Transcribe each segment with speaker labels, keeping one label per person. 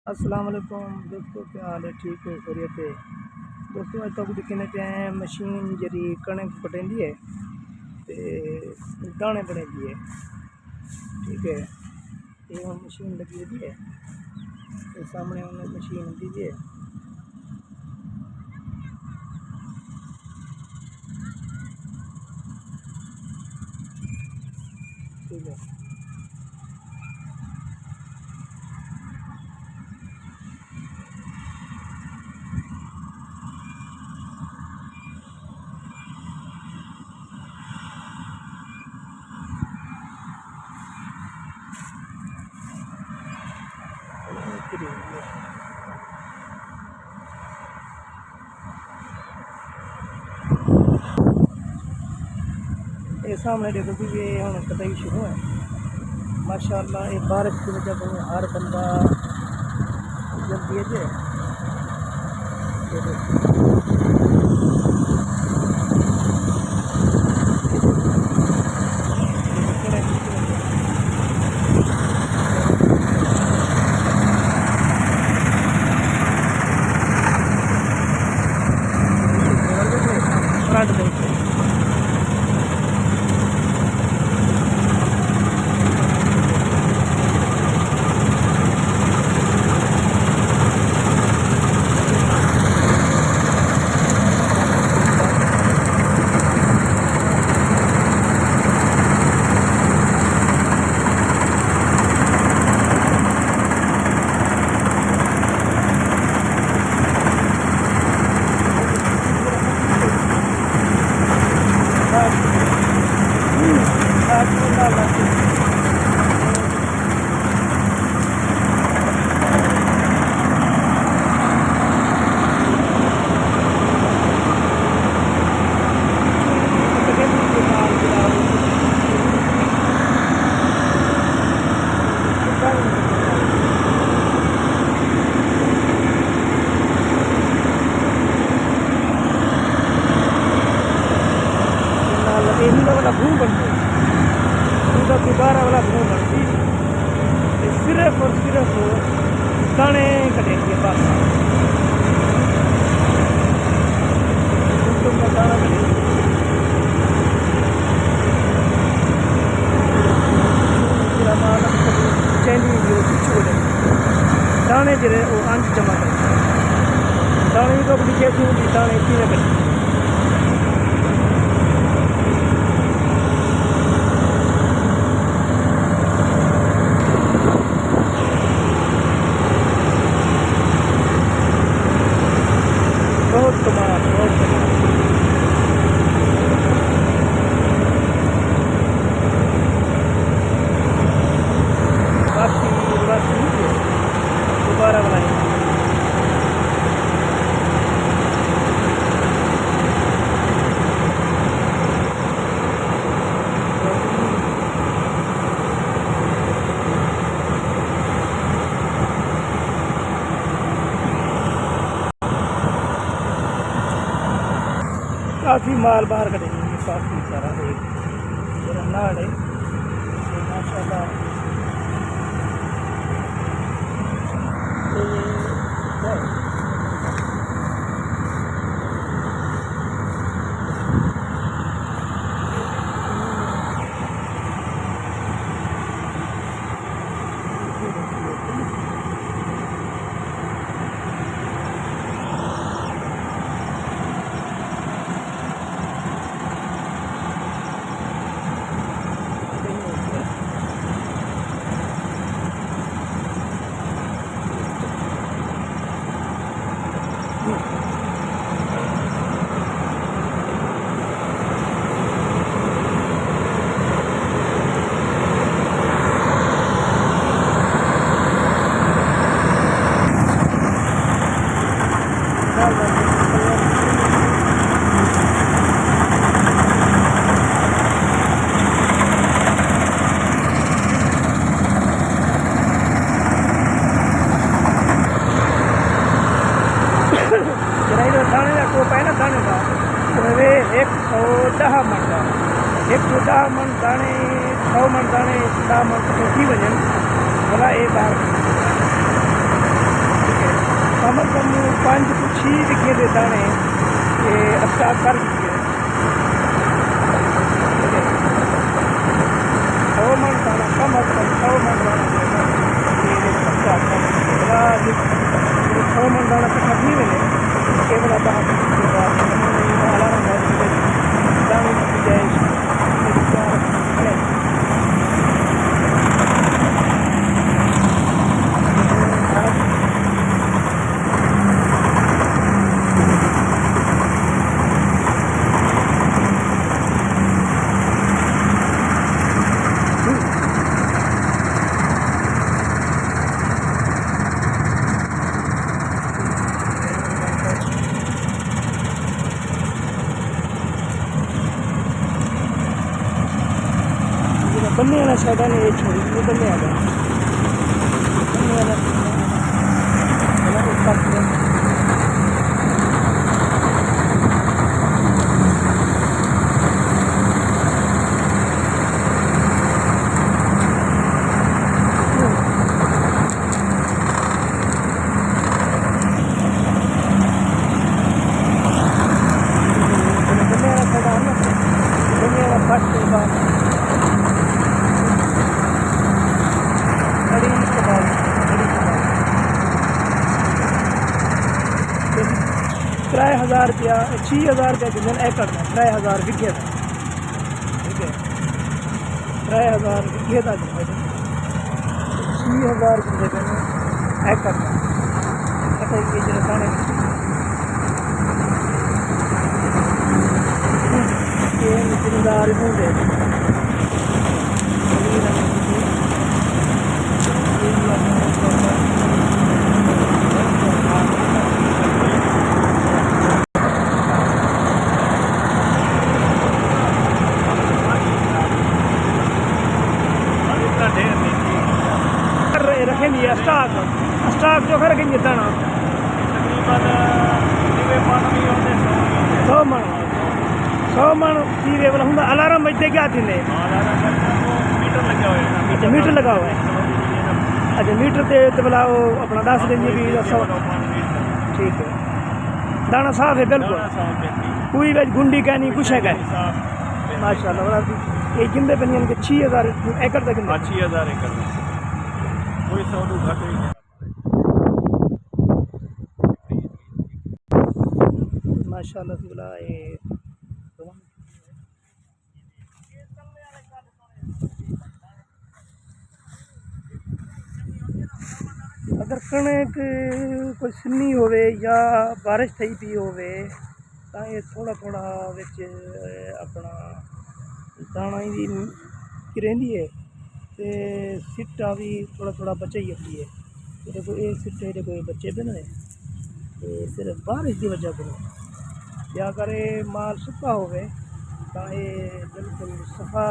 Speaker 1: अस्सलाम वालेकुम दोस्तों, क्या हाल है? ठीक हो? खैरियत है दोस्तों। अज तक दिक्खने पे मशीन जी कणक पटेंदी है ते दाने बनेंदी है। ठीक है, ये हम मशीन लगी हुई है, तो सामने उन्हें मशीन दी है। ठीक है, ये सामने देखो कि ये हम कटाई शुरू है। माशाल्लाह, ये बारिश की वजह से हर बंदा जल्दी है जे। ये फ्रंट देखो, वाला भूम बनती उनका दोबारा वाला भूम बनती सिर्फ और सिर्फ दाने कटेंगे बस। दाना दाने जरे वो अंज जमा कर दाने को अपनी कैसी होती दाने की कटे। बहुत कमाल, बहुत कमाल। दोबारा बनाएंगे। काफ़ी माल बाहर करेंगे, काफ़ी सारा नाड़ है माशाल्लाह। दाने को पहले दाने का वे 110 मन का 110 मन दाने 100 मन दाने 10 मन तो वजन भला ये बार कम अज कम 5 to 6 विघे के दाने स्टार्ट कर दिए। 100 मन दाना कम अज कम 100 मन दाना स्टार्ट कर दिए। 100 मन दाना कट्ठा थी वेंदे केवल दाने बनने वाला साइड ने ये छोड़ी वो बनने वाला ₹3000 ₹6000 किलो एकड़ का 3000 विघे का। ठीक है 3000 विघे का 6000 किलो एकड़ का। अच्छा ये जो दाने ये जिम्मेदार होंगे रखेंगे स्टाक जो कर रखेंगे दाना तकरीबन 100 मन तीरे वाला होंगे। अलार्म बजते क्या थी मीटर लगा हुआ है। अच्छा मीटर ते भला वो अपना 10 देंगे भी 100। ठीक है दाना साफ है बिल्कुल कोई बज गुंडी का नहीं कुछ है माशाल्लाह। ये गिनते पे नहीं 6000 एकड़ तक
Speaker 2: 6000 एकड़ कोई 100 घट ही नहीं।
Speaker 1: माशाल्लाह से बोला ये अगर कणक कोई सिन्नी होवे या बारिश थी पी होवे तो ये थोड़ा थोड़ा विच अपना दाना ही रही है तो सिट्टा भी थोड़ा थोड़ा बचा ही होती है। देखो ये सिट्टे जो कोई बच्चे पे ने सिर्फ बारिश की वजह को या अगर ये माल सुखा होवे तो ये बिल्कुल सफा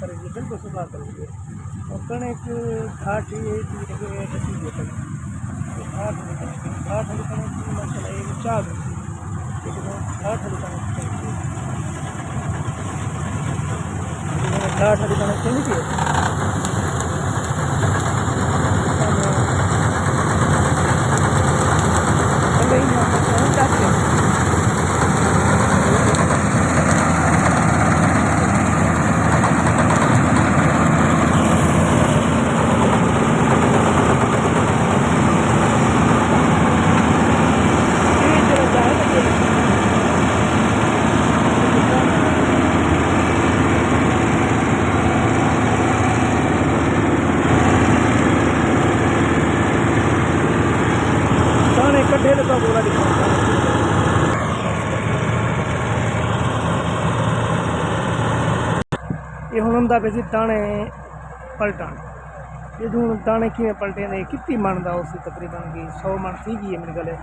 Speaker 1: करेंगे बिल्कुल सफा करेंगे। और कणक घाट घाट वाली कणक मसला एक चाह घाट वाली कणक घाट वाली कणक चली थी कट्ठे का बोला दिखा ये हूँ हम पे दाने पलटन ये हूँ दाने किमें पलटे ने कितनी मन का उस तकरीबन की 100 मन थी गई है मेरे गले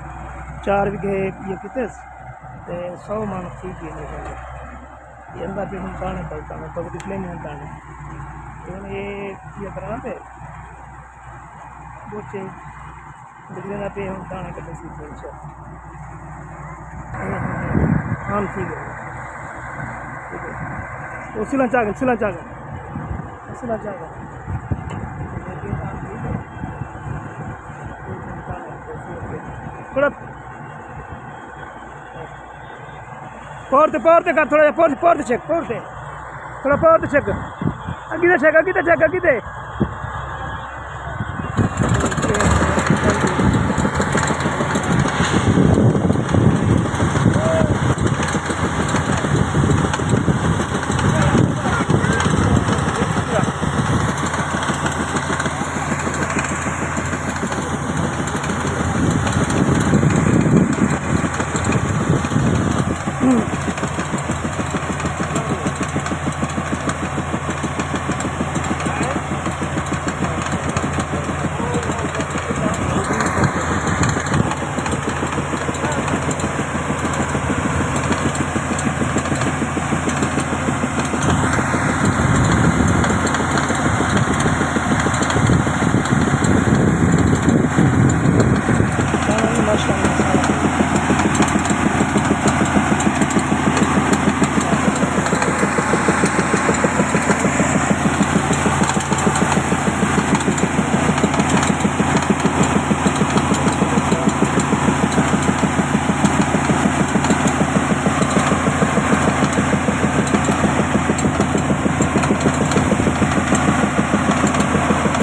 Speaker 1: 4 विघे ये किते 100 मन थी गई मेरे गले ये अंदा पे हम दाने पलटन तो कितने नहीं दाने ये करना पे बोचे बिजली पे हम दाने कटे सीखे आम ठीक है वो सिला चागन थोड़ा पोर ते कर थोड़ा पोर ते चेक पोर ते थोड़ा पोर ते चेक अगी ते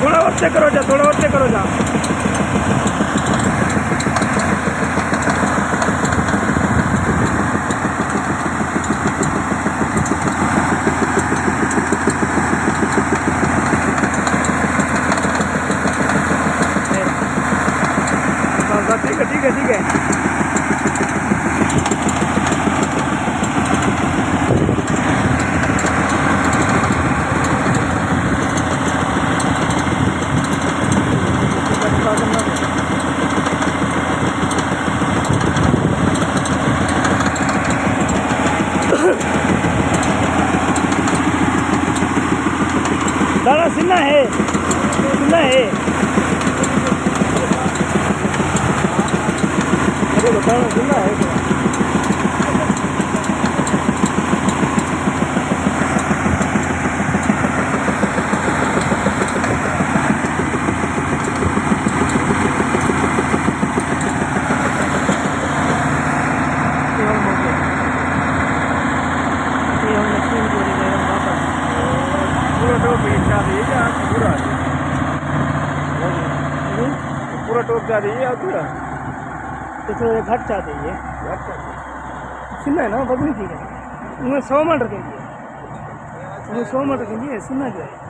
Speaker 1: थोड़ा और चेक करो जा थोड़ा और चेक करो जा ठीक है दादा सुनना है अरे बताना सुनना है
Speaker 2: पूरा टोक जा रही है पूरा
Speaker 1: तो थोड़ा घट जा रही है सुनना है ना बदली थी उन्हें 100 मीटर के लिए 100 मीटर के लिए सुनना चाहिए